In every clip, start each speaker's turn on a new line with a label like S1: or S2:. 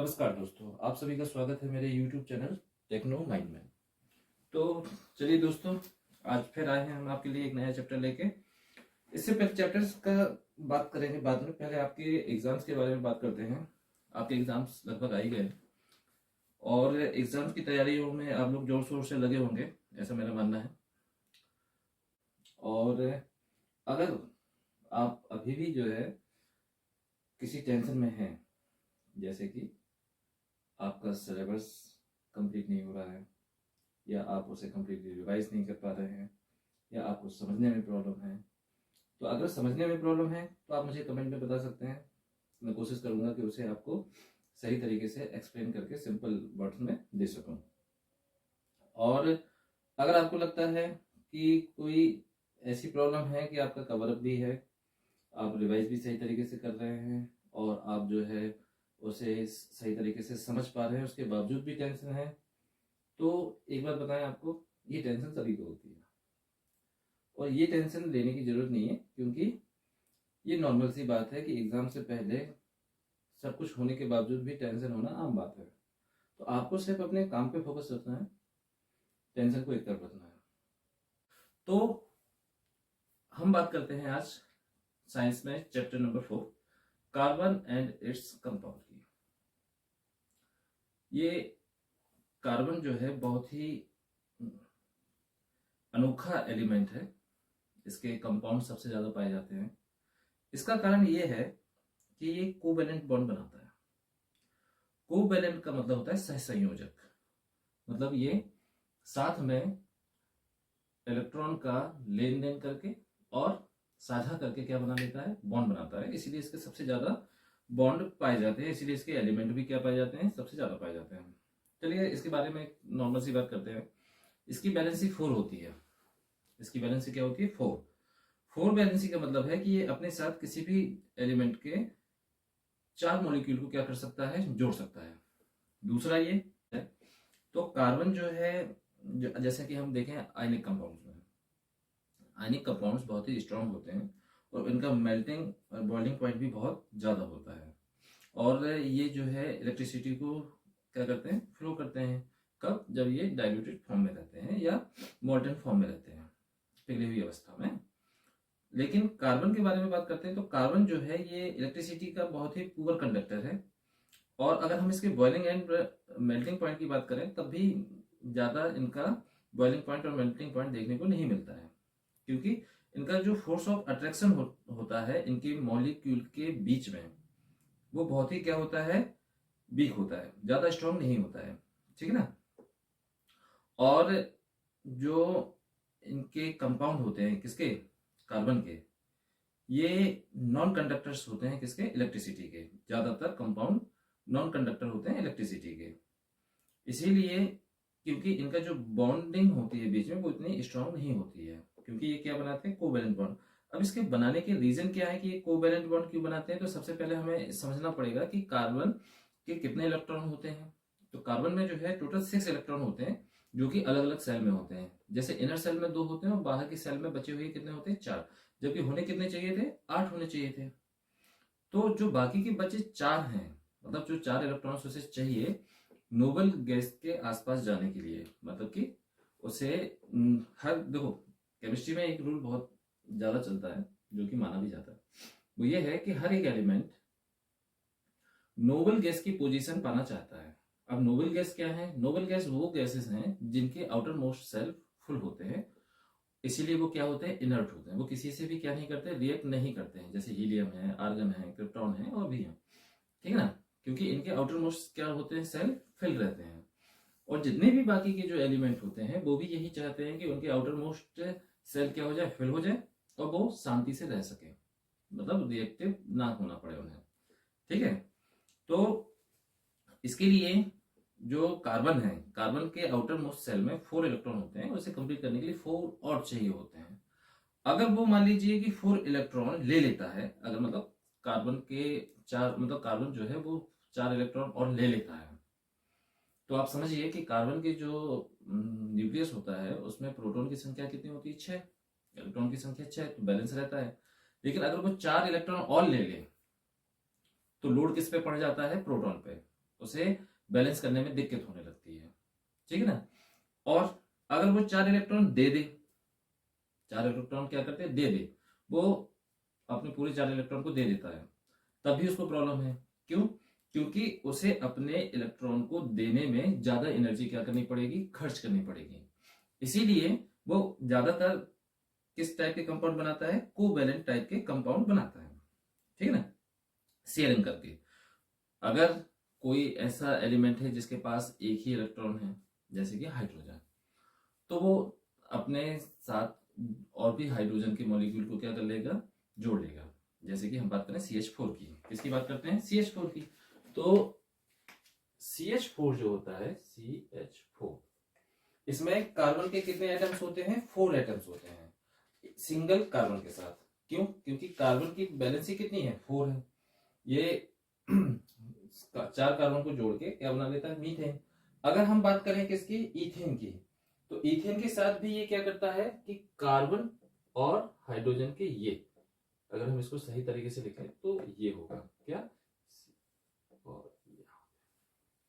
S1: नमस्कार दोस्तों, आप सभी का स्वागत है मेरे YouTube चैनल टेक्नो माइंड में। तो चलिए दोस्तों, आज फिर आए हैं हम आपके लिए एक नया चैप्टर लेके। इससे पहले चैप्टर्स का बात करेंगे बाद में, पहले आपके एग्जाम्स के बारे में बात करते हैं। आपके एग्जाम्स लगभग आ ही गए और एग्जाम्स की तैयारियों में आप लोग जोर शोर से लगे होंगे, ऐसा मेरा मानना है। और अगर आप अभी भी जो है किसी टेंशन में हैं, जैसे कि आपका सिलेबस कंप्लीट नहीं हो रहा है, या आप उसे कंप्लीटली रिवाइज नहीं कर पा रहे हैं, या आपको समझने में प्रॉब्लम है, तो अगर समझने में प्रॉब्लम है तो आप मुझे कमेंट में बता सकते हैं। मैं कोशिश करूंगा कि उसे आपको सही तरीके से एक्सप्लेन करके सिंपल वर्ड्स में दे सकूं। और अगर आपको लगता है कि कोई ऐसी प्रॉब्लम है कि आपका कवर अप भी है, आप रिवाइज भी सही तरीके से कर रहे हैं और आप जो है उसे सही तरीके से समझ पा रहे हैं, उसके बावजूद भी टेंशन है, तो एक बात बताएं आपको, ये टेंशन सभी को होती है और ये टेंशन लेने की जरूरत नहीं है, क्योंकि ये नॉर्मल सी बात है कि एग्जाम से पहले सब कुछ होने के बावजूद भी टेंशन होना आम बात है। तो आपको सिर्फ अपने काम पे फोकस रखना है, टेंशन को एक तरफ रखना है। तो हम बात करते हैं आज साइंस में chapter number 4, carbon and its compound की। ये कार्बन जो है बहुत ही अनोखा एलिमेंट है, इसके कंपाउंड सबसे ज्यादा पाए जाते हैं। इसका कारण ये है कि ये कोवैलेंट बॉन्ड बनाता है। कोवैलेंट का मतलब होता है सहसंयोजक, मतलब ये साथ में इलेक्ट्रॉन का लेन देन करके और साझा करके क्या बना लेता है, बॉन्ड बनाता है। इसीलिए इसके सबसे ज्यादा बॉन्ड पाए जाते हैं, इसीलिए इसके एलिमेंट भी क्या पाए जाते हैं, सबसे ज्यादा पाए जाते हैं। चलिए इसके बारे में नॉर्मल सी बात करते हैं। इसकी वैलेंसी 4 होती है। इसकी वैलेंसी क्या होती है, 4 वैलेंसी का मतलब है कि ये अपने साथ किसी भी एलिमेंट के 4 मॉलिक्यूल को क्या कर सकता है, जोड़ सकता है। दूसरा ये है, तो कार्बन जो है, जैसे कि हम देखें आयनिक कंपाउंड्स में, आयनिक कंपाउंड्स बहुत ही स्ट्रांग होते हैं और इनका मेल्टिंग और बॉइलिंग पॉइंट भी बहुत ज़्यादा होता है। और ये जो है इलेक्ट्रिसिटी को क्या करते हैं, फ्लो करते हैं। कब, जब ये डाइल्यूटेड फॉर्म में रहते हैं या मोल्टन फॉर्म में रहते हैं, पिघली हुई अवस्था में। लेकिन कार्बन के बारे में बात करते हैं तो कार्बन जो है ये इलेक्ट्रिसिटी का बहुत ही पुअर कंडक्टर है। और अगर हम इसके बॉइलिंग एंड मेल्टिंग पॉइंट की बात करें तब भी ज़्यादा इनका बॉइलिंग पॉइंट और मेल्टिंग पॉइंट देखने को नहीं मिलता है, क्योंकि इनका जो फोर्स ऑफ अट्रैक्शन होता है इनके मॉलिक्यूल के बीच में, वो बहुत ही क्या होता है, वीक होता है, ज़्यादा स्ट्रांग नहीं होता है। ठीक है ना। और जो इनके कंपाउंड होते हैं, किसके, कार्बन के, ये नॉन कंडक्टर्स होते हैं, किसके, इलेक्ट्रिसिटी के। ज्यादातर कंपाउंड नॉन कंडक्टर होते हैं इलेक्ट्रिसिटी के। इसीलिए क्योंकि इनका जो बॉन्डिंग होती है बीच में वो इतनी स्ट्रांग नहीं होती है, क्योंकि ये क्या बनाते हैं, कोवैलेंट बॉन्ड। अब इसके बनाने के रीजन क्या है कि ये कोवैलेंट बॉन्ड क्यों बनाते हैं, तो सबसे पहले हमें समझना पड़ेगा कि कार्बन के कितने इलेक्ट्रॉन होते हैं। तो कार्बन में जो है टोटल 6 इलेक्ट्रॉन होते हैं, जो कि अलग अलग सेल में होते हैं। जैसे इनर सेल में 2 होते हैं और बाहर की सेल में बचे हुए कितने होते हैं, 4। जबकि होने कितने चाहिए थे, 8 होने चाहिए थे। तो जो बाकी के बचे 4 हैं, मतलब जो 4 इलेक्ट्रॉन्स उसे चाहिए नोबल गैस के आसपास जाने के लिए, मतलब कि उसे हर, देखो केमिस्ट्री में एक रूल बहुत ज्यादा चलता है जो कि माना भी जाता है, वो ये है कि हर एक एलिमेंट नोबल गैस की पोजीशन पाना चाहता है। अब नोबल गैस क्या है, नोबल गैस वो गैसेस हैं जिनके आउटर मोस्ट सेल फुल होते हैं, इसीलिए वो क्या होते हैं, इनर्ट होते हैं। वो किसी से भी क्या नहीं करते, रिएक्ट नहीं करते हैं, जैसे हीलियम है, आर्गन है, क्रिप्टॉन है और भी है। ठीक है ना, क्योंकि इनके आउटर मोस्ट क्या होते हैं, सेल फिल रहते हैं। और जितने भी बाकी के जो एलिमेंट होते हैं वो भी यही चाहते हैं कि उनके आउटर मोस्ट सेल क्या हो जाए, फिल हो जाए और वो शांति से रह सके, मतलब रिएक्टिव ना होना पड़े उन्हें। ठीक है। तो इसके लिए जो कार्बन है, कार्बन के आउटर मोस्ट सेल में 4 इलेक्ट्रॉन होते हैं, उसे कंप्लीट करने के लिए 4 और चाहिए होते हैं। अगर वो मान लीजिए कि 4 इलेक्ट्रॉन ले लेता है, अगर मतलब कार्बन के 4, मतलब कार्बन जो है वो 4 इलेक्ट्रॉन और ले लेता है, तो आप समझिए कि कार्बन के जो न्यूक्लियस होता है उसमें प्रोटॉन की संख्या कितनी होती है, 6, इलेक्ट्रॉन की संख्या 6, तो बैलेंस रहता है। लेकिन अगर वो 4 इलेक्ट्रॉन और ले ले तो लोड किस पे पड़ जाता है, प्रोटॉन पे। उसे बैलेंस करने में दिक्कत होने लगती है, ठीक है ना। और अगर वो 4 इलेक्ट्रॉन दे दे, 4 इलेक्ट्रॉन क्या करते हैं, दे दे, वो अपने पूरे 4 इलेक्ट्रॉन को दे देता है, तब भी उसको प्रॉब्लम है। क्यों? क्योंकि उसे अपने इलेक्ट्रॉन को देने में ज्यादा एनर्जी क्या करनी पड़ेगी, खर्च करनी पड़ेगी। इसीलिए वो ज्यादातर किस टाइप के कंपाउंड बनाता है, कोवैलेंट टाइप के कंपाउंड बनाता है, ठीक है ना, शेयरिंग करके। अगर कोई ऐसा एलिमेंट है जिसके पास एक ही इलेक्ट्रॉन है, जैसे कि हाइड्रोजन, तो वो अपने साथ और भी हाइड्रोजन के मॉलिक्यूल को क्या कर लेगा, जोड़ लेगा। जैसे कि हम बात करें CH4 की, किसकी बात करते हैं, CH4 की। तो CH4 जो होता है, CH4, इसमें कार्बन के कितने एटम्स होते हैं, 4 एटम्स होते हैं सिंगल कार्बन के साथ। क्यों? क्योंकि कार्बन की वैलेंसी कितनी है, 4 है। ये 4 कार्बन को जोड़ के क्या बना लेता है, मीथेन। अगर हम बात करें किसकी, ईथेन की, तो ईथेन के साथ भी ये क्या करता है कि कार्बन और हाइड्रोजन के ये, अगर हम इसको सही तरीके से लिखें तो ये होगा क्या, और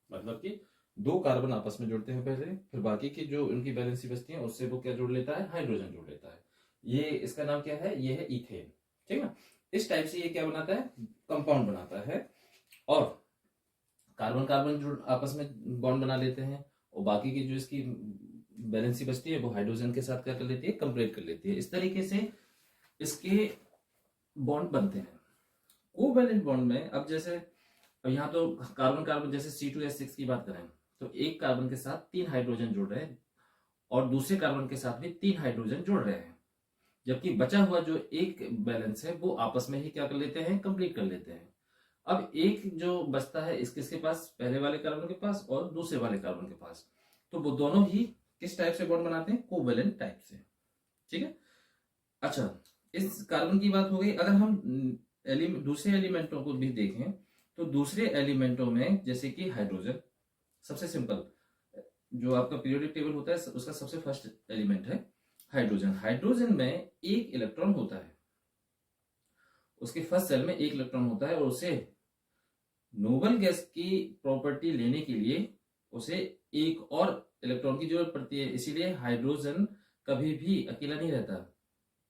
S1: मतलब कि 2 कार्बन आपस में जुड़ते हैं पहले, फिर बाकी की जो उनकी बैलेंसी बचती है उससे वो क्या जोड़ लेता है, हाइड्रोजन जोड़ लेता है। ये इसका नाम क्या है, ये है ईथेन, ठीक है। इस टाइप से ये क्या बनाता है, कंपाउंड बनाता है। और कार्बन कार्बन जो आपस में बॉन्ड बना लेते हैं, और बाकी की जो इसकी बैलेंसी बचती है वो हाइड्रोजन के साथ क्या कर लेती है, कंप्लीट कर लेती है। इस तरीके से इसके बॉन्ड बनते हैं। कोवैलेंट बॉन्ड में अब जैसे, अब यहाँ तो कार्बन कार्बन, जैसे C2H6 की बात करें, तो एक कार्बन के साथ 3 हाइड्रोजन जुड़ रहे हैं और दूसरे कार्बन के साथ भी 3 हाइड्रोजन जुड़ रहे हैं, जबकि बचा हुआ जो एक बैलेंस है वो आपस में ही क्या कर लेते हैं, कंप्लीट कर लेते हैं। अब एक जो बचता है इसके पास, पहले वाले कार्बन के पास और दूसरे वाले कार्बन के पास, तो वो दोनों ही किस टाइप से बॉन्ड बनाते हैं, कोवैलेंट टाइप से, ठीक है। अच्छा, इस कार्बन की बात हो गई। अगर हम दूसरे एलिमेंटों को भी देखें, तो दूसरे एलिमेंटों में जैसे कि हाइड्रोजन, सबसे सिंपल जो आपका पीरियोडिक टेबल होता है उसका सबसे फर्स्ट एलिमेंट है हाइड्रोजन। हाइड्रोजन में एक इलेक्ट्रॉन होता है, उसके फर्स्ट सेल में एक इलेक्ट्रॉन होता है, और उसे नोबल गैस की प्रॉपर्टी लेने के लिए उसे एक और इलेक्ट्रॉन की जरूरत पड़ती है। इसीलिए हाइड्रोजन कभी भी अकेला नहीं रहता,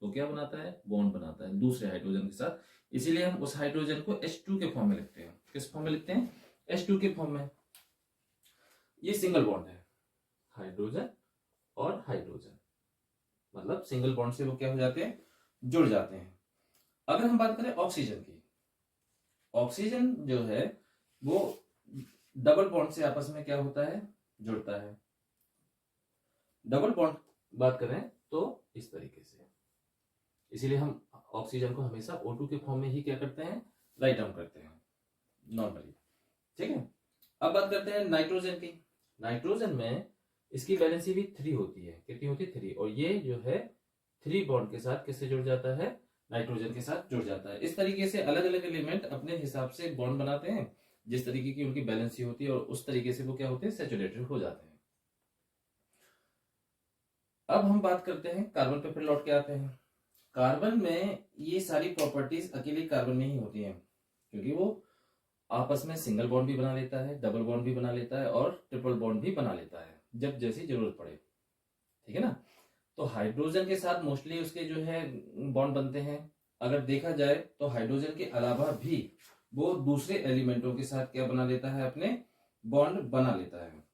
S1: तो क्या बनाता है, बॉन्ड बनाता है दूसरे हाइड्रोजन के साथ। इसीलिए हम उस हाइड्रोजन को H2 के फॉर्म में लिखते हैं। किस फॉर्म में लिखते हैं, H2 के फॉर्म में। ये सिंगल बॉन्ड है, हाइड्रोजन और हाइड्रोजन, मतलब सिंगल बॉन्ड से वो क्या हो जाते हैं, जुड़ जाते हैं। अगर हम बात करें ऑक्सीजन की, ऑक्सीजन जो है वो डबल बॉन्ड से आपस में क्या होता है, जुड़ता है। डबल बॉन्ड बात करें तो इस तरीके से, इसीलिए हम ऑक्सीजन को हमेशा O2 के फॉर्म में ही क्या करते हैं, राइट डाउन करते हैं नॉर्मली, ठीक है। अब बात करते हैं नाइट्रोजन की। नाइट्रोजन में इसकी वैलेंसी भी 3 होती है, कितनी होती है, 3, और ये जो है 3 बॉन्ड के साथ किससे जुड़ जाता है, नाइट्रोजन के साथ जुड़ जाता है। इस तरीके से अलग अलग एलिमेंट अपने हिसाब से बॉन्ड बनाते हैं, जिस तरीके की उनकी बैलेंसी होती है, और उस तरीके से वो क्या होते हैं, सैचुरेटेड हो जाते हैं। अब हम बात करते हैं कार्बन पे, फिर लौट के आते हैं। कार्बन में ये सारी प्रॉपर्टीज अकेले कार्बन में ही होती हैं, क्योंकि वो आपस में सिंगल बॉन्ड भी बना लेता है, डबल बॉन्ड भी बना लेता है, और ट्रिपल बॉन्ड भी बना लेता है जब जैसी जरूरत पड़े, ठीक है ना। तो हाइड्रोजन के साथ मोस्टली उसके जो है बॉन्ड बनते हैं। अगर देखा जाए तो हाइड्रोजन के अलावा भी वो दूसरे एलिमेंटों के साथ क्या बना लेता है, अपने बॉन्ड बना लेता है।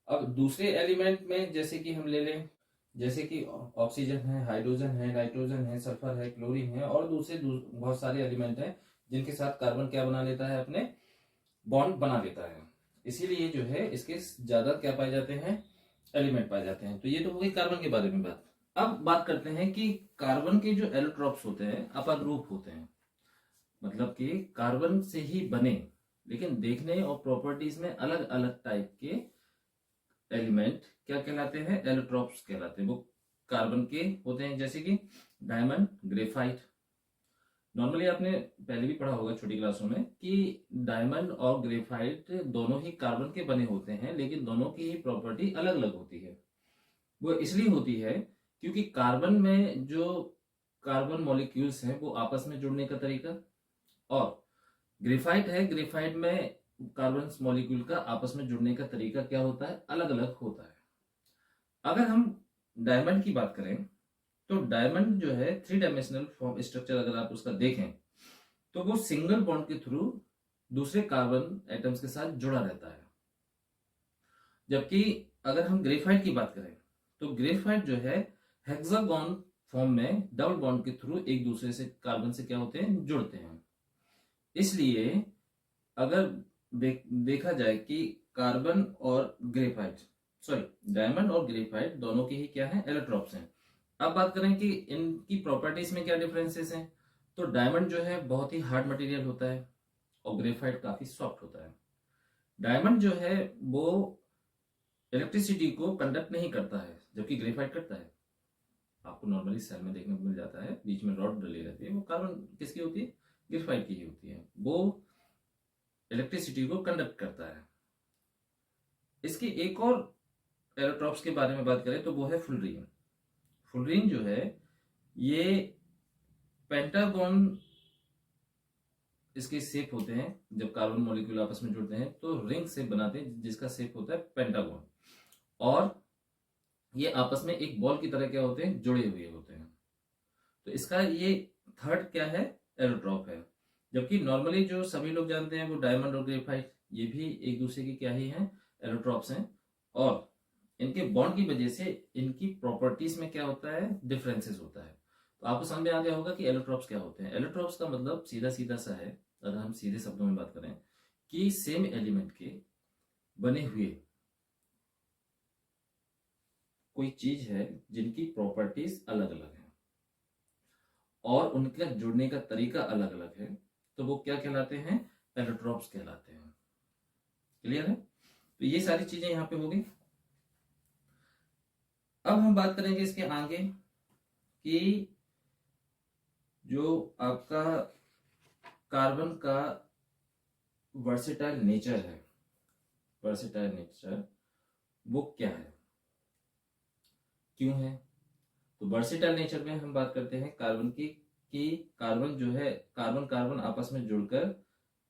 S1: अब दूसरे एलिमेंट में जैसे कि हम ले लें, जैसे कि ऑक्सीजन है, हाइड्रोजन है, नाइट्रोजन है, सल्फर है, क्लोरीन है, और दूसरे बहुत सारे एलिमेंट हैं जिनके साथ कार्बन क्या बना लेता है, अपने बॉन्ड बना लेता है। इसीलिए जो है इसके ज्यादा क्या पाए जाते हैं, एलिमेंट पाए जाते हैं। तो ये तो हो गई कार्बन के बारे में बात। अब बात करते हैं कि कार्बन के जो एलोट्रॉप्स होते हैं अपर ग्रुप होते हैं, मतलब कि कार्बन से ही बने लेकिन देखने और प्रॉपर्टीज में अलग अलग टाइप के एलिमेंट क्या कहलाते हैं, एलोट्रॉप्स कहलाते हैं। वो कार्बन के होते हैं, जैसे कि डायमंड, ग्रेफाइट। नॉर्मली आपने पहले भी पढ़ा होगा छोटी क्लासों में कि डायमंड और ग्रेफाइट दोनों ही कार्बन के बने होते हैं, लेकिन दोनों की ही प्रॉपर्टी अलग अलग होती है। वो इसलिए होती है क्योंकि कार्बन में जो कार्बन मॉलिक्यूल्स हैं वो आपस में जुड़ने का तरीका, और ग्रेफाइट है, ग्रेफाइट में कार्बन मॉलिक्यूल का आपस में जुड़ने का तरीका क्या होता है, अलग अलग होता है। अगर हम डायमंड की बात करें तो डायमंड जो है 3 डायमेंशनल फॉर्म स्ट्रक्चर अगर आप उसका देखें तो वो सिंगल बॉन्ड के थ्रू दूसरे कार्बन एटम्स के साथ जुड़ा रहता है। जबकि अगर हम ग्रेफाइट की बात करें तो ग्रेफाइट जो है हेक्सागोन फॉर्म में डबल बॉन्ड के थ्रू एक दूसरे से कार्बन से क्या होते हैं, जुड़ते हैं। इसलिए अगर देखा जाए कि कार्बन और ग्रेफाइट, सॉरी डायमंड और ग्रेफाइट दोनों के ही क्या है, एलोट्रॉप्स हैं। अब बात करें कि इनकी प्रॉपर्टीज में क्या डिफरेंसेस हैं, तो डायमंड जो है बहुत ही हार्ड मटेरियल होता है और ग्रेफाइट काफी सॉफ्ट होता है। डायमंड जो है वो इलेक्ट्रिसिटी को कंडक्ट नहीं करता है, जबकि ग्रेफाइट करता है। आपको नॉर्मली सेल में देखने को मिल जाता है, बीच में रॉड डली रहती है, वो कार्बन किसकी होती है, ग्रेफाइट की ही होती है। वो इलेक्ट्रिसिटी को कंडक्ट करता है। इसकी एक और एरोट्रॉप्स के बारे में बात करें तो वो है फुलरीन। फुलरीन जो है ये पेंटागन इसके शेप होते हैं। जब कार्बन मॉलिक्यूल आपस में जुड़ते हैं तो रिंग शेप बनाते हैं जिसका शेप होता है पेंटागन, और ये आपस में एक बॉल की तरह क्या होते हैं, जुड़े हुए होते हैं। तो इसका ये थर्ड क्या है, एरोट्रॉप है। जबकि नॉर्मली जो सभी लोग जानते हैं वो डायमंड और ग्रेफाइट ये भी एक दूसरे की क्या ही हैं, एरोट्रॉप्स हैं। और इनके बॉन्ड की वजह से इनकी प्रॉपर्टीज में क्या होता है, डिफरेंसेस होता है। तो आपको समझ में आ गया होगा कि एलोट्रॉप्स क्या होते हैं। एलोट्रॉप्स का मतलब सीधा सीधा सा है, अगर हम सीधे शब्दों में बात करें, कि सेम एलिमेंट के बने हुए कोई चीज है जिनकी प्रॉपर्टीज अलग अलग है और उनका जुड़ने का तरीका अलग अलग है, तो वो क्या कहलाते हैं, एलोट्रॉप्स कहलाते हैं। क्लियर है? तो ये सारी चीजें यहां पे हो गई। अब हम बात करेंगे इसके आगे कि जो आपका कार्बन का वर्सेटाइल नेचर है, वर्सेटाइल नेचर वो क्या है, क्यों है। तो वर्सेटाइल नेचर में हम बात करते हैं कार्बन की, कि कार्बन जो है, कार्बन कार्बन आपस में जुड़कर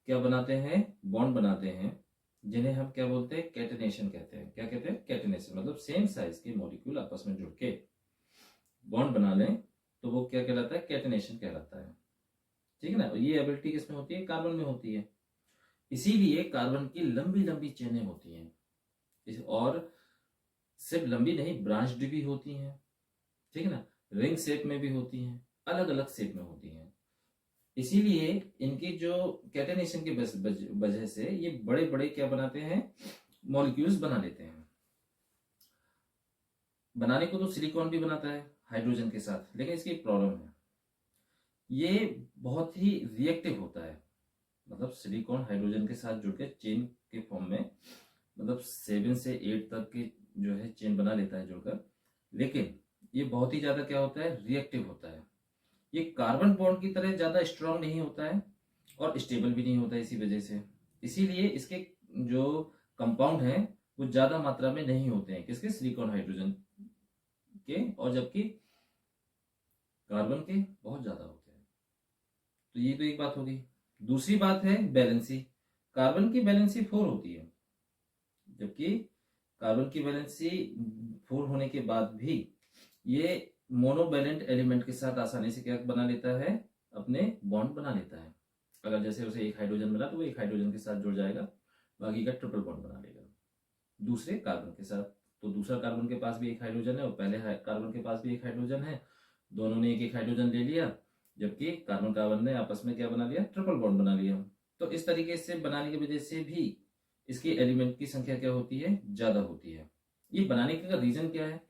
S1: क्या बनाते हैं, बॉन्ड बनाते हैं, जिन्हें हम क्या बोलते हैं, कैटेनेशन कहते हैं। क्या कहते हैं, कैटेनेशन। मतलब सेम साइज के मॉलिक्यूल आपस में जुड़ के बॉन्ड बना लें तो वो क्या कहलाता है, कैटेनेशन कहलाता है। ठीक है ना। ये एबिलिटी किसमें होती है, कार्बन में होती है। इसीलिए कार्बन की लंबी लंबी चेनें होती हैं, और सिर्फ लंबी नहीं, ब्रांच्ड भी होती हैं। ठीक है ना, रिंग शेप में भी होती हैं, अलग अलग शेप में होती हैं। इसीलिए इनकी जो कैटेनेशन की वजह से ये बड़े बड़े क्या बनाते हैं, मॉलिक्यूल्स बना लेते हैं। बनाने को तो सिलिकॉन भी बनाता है हाइड्रोजन के साथ, लेकिन इसकी एक प्रॉब्लम है, ये बहुत ही रिएक्टिव होता है। मतलब सिलिकॉन हाइड्रोजन के साथ जुड़कर चेन के फॉर्म में, मतलब 7 से 8 तक की जो है चेन बना लेता है जुड़कर, लेकिन ये बहुत ही ज्यादा क्या होता है, रिएक्टिव होता है। ये कार्बन बॉन्ड की तरह ज्यादा स्ट्रांग नहीं होता है और स्टेबल भी नहीं होता है इसी वजह से। इसीलिए इसके जो कंपाउंड हैं वो ज्यादा मात्रा में नहीं होते हैं, किसके, सिलिकॉन हाइड्रोजन के, और जबकि कार्बन के बहुत ज्यादा होते हैं। तो ये तो एक बात हो गई। दूसरी बात है बैलेंसी। कार्बन की बैलेंसी 4 होती है, जबकि कार्बन की वैलेंसी 4 होने के बाद भी ये मोनोवैलेंट एलिमेंट के साथ आसानी से क्या बना लेता है, अपने बॉन्ड बना लेता है। अगर जैसे उसे एक हाइड्रोजन मिला तो वो एक हाइड्रोजन के साथ जुड़ जाएगा, बाकी का ट्रिपल बॉन्ड बना लेगा दूसरे कार्बन के साथ। तो दूसरा कार्बन के पास भी एक हाइड्रोजन है और पहले कार्बन के पास भी एक हाइड्रोजन है, दोनों ने एक एक हाइड्रोजन ले लिया, जबकि कार्बन कार्बन ने आपस में क्या बना लिया, ट्रिपल बॉन्ड बना लिया। तो इस तरीके से बनाने की वजह से भी इसके एलिमेंट की संख्या क्या होती है, ज्यादा होती है। ये बनाने का रीजन क्या है,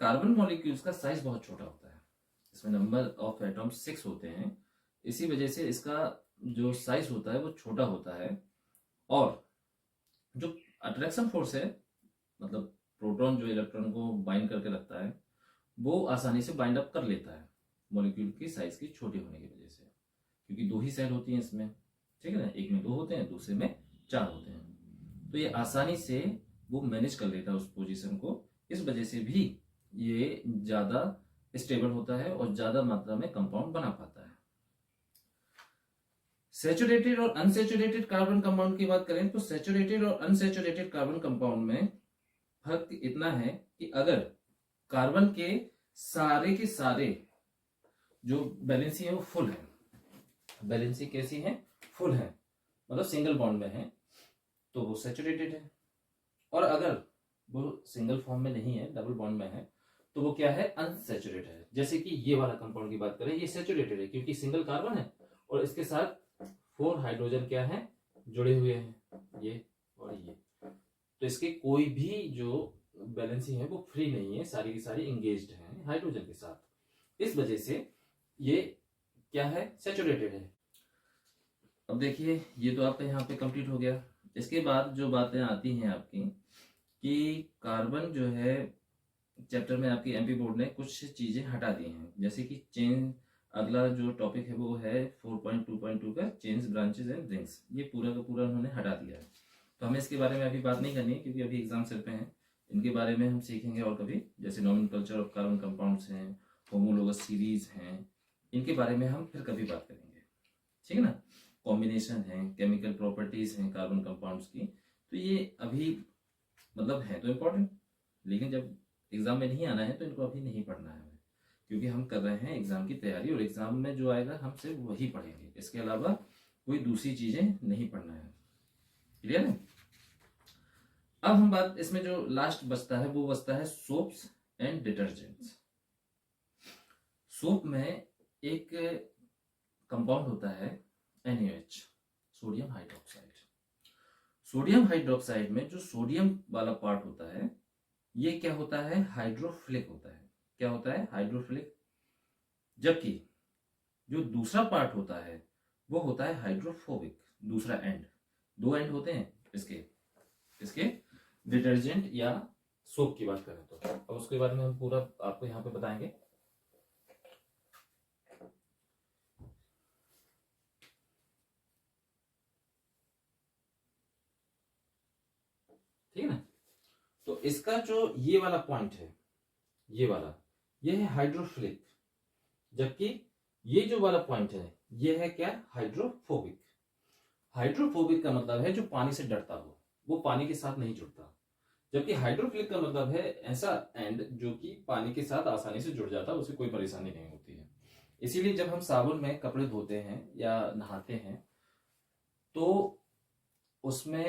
S1: कार्बन मॉलिक्यूल्स का साइज बहुत छोटा होता है, इसमें नंबर ऑफ एटम्स 6 होते हैं, इसी वजह से इसका जो साइज होता है वो छोटा होता है। और जो अट्रैक्शन फोर्स है, मतलब प्रोटॉन जो इलेक्ट्रॉन को बाइंड करके रखता है, वो आसानी से बाइंड अप कर लेता है मॉलिक्यूल की साइज की छोटी होने की वजह से, क्योंकि 2 ही सेल होती हैं इसमें। ठीक है ना, एक में 2 होते हैं, दूसरे में 4 होते हैं। तो ये आसानी से वो मैनेज कर लेता है उस पोजीशन को, इस वजह से भी ये ज्यादा स्टेबल होता है और ज्यादा मात्रा में कंपाउंड बना पाता है। सैचुरेटेड और अनसैचुरेटेड कार्बन कंपाउंड की बात करें तो सैचुरेटेड और अनसैचुरेटेड कार्बन कंपाउंड में फर्क इतना है कि अगर कार्बन के सारे जो वैलेंसी है वो फुल है, वैलेंसी कैसी है, फुल है, मतलब सिंगल बॉन्ड में है, तो वो सैचुरेटेड है। और अगर वो सिंगल फॉर्म में नहीं है, डबल बॉन्ड में है, तो वो क्या है, अनसैचुरेटेड है। जैसे कि ये वाला कंपाउंड की बात करें, ये सैचुरेटेड है क्योंकि सिंगल कार्बन है और इसके साथ 4 हाइड्रोजन क्या है, जुड़े हुए हैं, ये और ये। तो इसके कोई भी जो वैलेंसी है वो फ्री नहीं है, सारी की सारी इंगेज्ड है हाइड्रोजन के साथ। इस वजह से ये क्या है, सैचुरेटेड है। अब देखिए ये तो आपका यहाँ पे कंप्लीट हो गया। इसके बाद जो बातें आती हैं आपकी कि कार्बन जो है, चैप्टर में आपकी एमपी बोर्ड ने कुछ चीजें हटा दी हैं, जैसे कि चेन, अगला जो टॉपिक है वो है 4.2.2 का चेन्स, ब्रांचेस एंड रिंग्स, ये पूरा का पूरा उन्होंने हटा दिया है। तो हमें इसके बारे में अभी बात नहीं करनी है क्योंकि अभी एग्जाम सिर पे हैं। इनके बारे में हम सीखेंगे और कभी, जैसे नॉमेनक्लेचर ऑफ कार्बन कंपाउंड्स हैं, होमोलोगस सीरीज हैं, इनके बारे में हम फिर कभी बात करेंगे, ठीक है ना। कॉम्बिनेशन है, केमिकल प्रॉपर्टीज हैं कार्बन कंपाउंड्स की, तो ये अभी मतलब है तो इम्पोर्टेंट, लेकिन जब एग्जाम में नहीं आना है तो इनको अभी नहीं पढ़ना है, क्योंकि हम कर रहे हैं एग्जाम की तैयारी और एग्जाम में जो आएगा हम सिर्फ वही पढ़ेंगे, इसके अलावा कोई दूसरी चीजें नहीं पढ़ना है। क्लियर है। अब हम बात, इसमें जो लास्ट बचता है वो बचता है सोप्स एंड डिटर्जेंट्स। सोप में एक कंपाउंड होता है NaOH, sodium hydroxide. Sodium hydroxide में जो सोडियम वाला पार्ट होता है ये क्या होता है, हाइड्रोफिलिक होता है। क्या होता है, हाइड्रोफिलिक। जबकि जो दूसरा पार्ट होता है वो होता है हाइड्रोफोबिक, दूसरा एंड। 2 एंड होते हैं इसके डिटर्जेंट या सोप की बात करें तो। अब उसके बारे में हम पूरा आपको यहाँ पे बताएंगे। ठीक है ना। तो इसका जो ये वाला पॉइंट है, ये है हाइड्रोफिलिक, जबकि ये जो वाला पॉइंट है ये है क्या, हाइड्रोफोबिक। हाइड्रोफोबिक का मतलब है जो पानी से डरता हो, वो पानी के साथ नहीं जुड़ता। जबकि हाइड्रोफिलिक का मतलब है ऐसा एंड जो कि पानी के साथ आसानी से जुड़ जाता है, उसे कोई परेशानी नहीं होती है। इसीलिए जब हम साबुन में कपड़े धोते हैं या नहाते हैं तो उसमें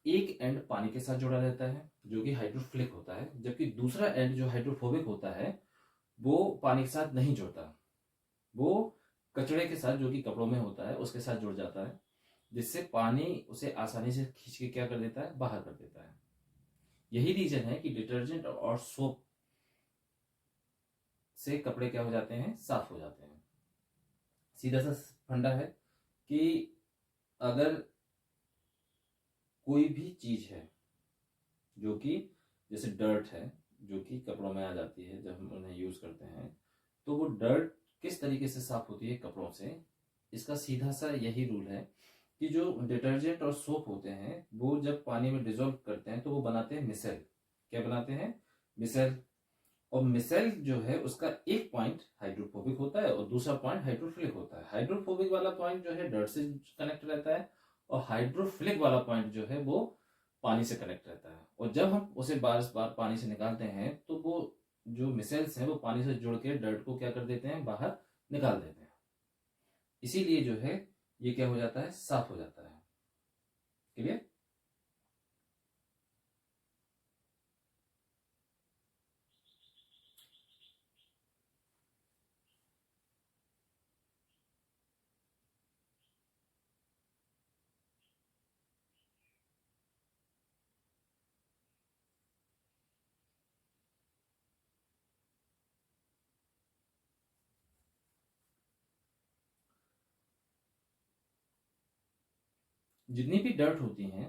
S1: एक एंड पानी के साथ जुड़ा रहता है जो कि हाइड्रोफिलिक होता है, जबकि दूसरा एंड जो हाइड्रोफोबिक होता है वो पानी के साथ नहीं जुड़ता, वो कचड़े के साथ जो कि कपड़ों में होता है उसके साथ जुड़ जाता है, जिससे पानी उसे आसानी से खींच के क्या कर देता है, बाहर कर देता है। यही रीजन है कि डिटर्जेंट और सोप से कपड़े क्या हो जाते हैं, साफ हो जाते हैं। सीधा सा फंडा है कि अगर कोई भी चीज है जो कि जैसे डर्ट है जो कि कपड़ों में आ जाती है जब हम उन्हें यूज करते हैं, तो वो डर्ट किस तरीके से साफ होती है कपड़ों से, इसका सीधा सा यही रूल है कि जो डिटर्जेंट और सोप होते हैं वो जब पानी में डिजोल्व करते हैं तो वो बनाते हैं मिसेल। क्या बनाते हैं, मिसेल। और मिसेल जो है उसका एक पॉइंट हाइड्रोफोबिक होता है और दूसरा पॉइंट हाइड्रोफिलिक होता है। हाइड्रोफोबिक वाला पॉइंट जो है डर्ट से कनेक्ट रहता है और हाइड्रोफिलिक वाला पॉइंट जो है वो पानी से कनेक्ट रहता है। और जब हम उसे बार बार पानी से निकालते हैं तो वो जो मिसेल्स हैं वो पानी से जुड़ के डर्ट को क्या कर देते हैं, बाहर निकाल देते हैं। इसीलिए जो है ये क्या हो जाता है, साफ हो जाता है। क्लियर। जितनी भी डर्ट होती हैं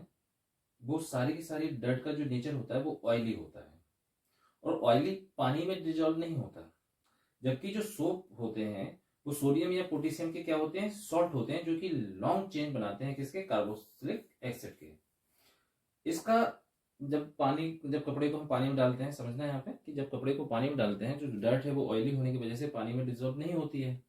S1: वो सारी की सारी डर्ट का जो नेचर होता है वो ऑयली होता है और ऑयली पानी में डिजोल्व नहीं होता। जबकि जो सोप होते हैं वो सोडियम या पोटेशियम के क्या होते हैं, सॉल्ट होते हैं, जो कि लॉन्ग चेन बनाते हैं किसके, कार्बोक्सिलिक एसिड के। इसका जब कपड़े को हम पानी में डालते हैं, समझना है यहाँ पे कि जब कपड़े को पानी में डालते हैं जो डर्ट है वो ऑयली होने की वजह से पानी में डिजोल्व नहीं होती है,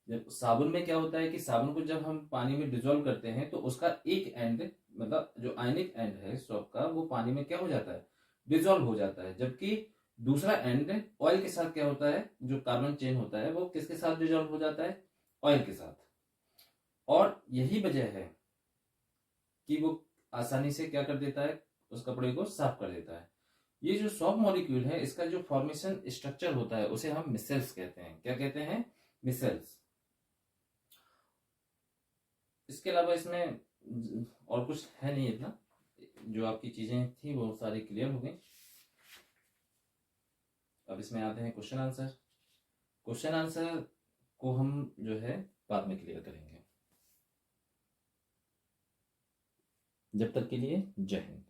S1: जब साबुन में क्या होता है कि साबुन को जब हम पानी में डिजोल्व करते हैं तो उसका एक एंड, मतलब जो आयनिक एंड है सोप का, वो पानी में क्या हो जाता है, डिजोल्व हो जाता है। जबकि दूसरा एंड ऑयल के साथ क्या होता है, जो कार्बन चेन होता है वो किसके साथ डिजोल्व हो जाता है, ऑयल के साथ। और यही वजह है कि वो आसानी से क्या कर देता है, उस कपड़े को साफ कर देता है। ये जो सॉफ्ट मॉलिक्यूल है, इसका जो फॉर्मेशन स्ट्रक्चर होता है उसे हम मिसेल्स कहते हैं। क्या कहते हैं, मिसेल्स। इसके अलावा इसमें और कुछ है नहीं इतना। जो आपकी चीजें थी वो सारी क्लियर हो गई। अब इसमें आते हैं क्वेश्चन आंसर। क्वेश्चन आंसर को हम जो है बाद में क्लियर करेंगे। जब तक के लिए जय हिंद।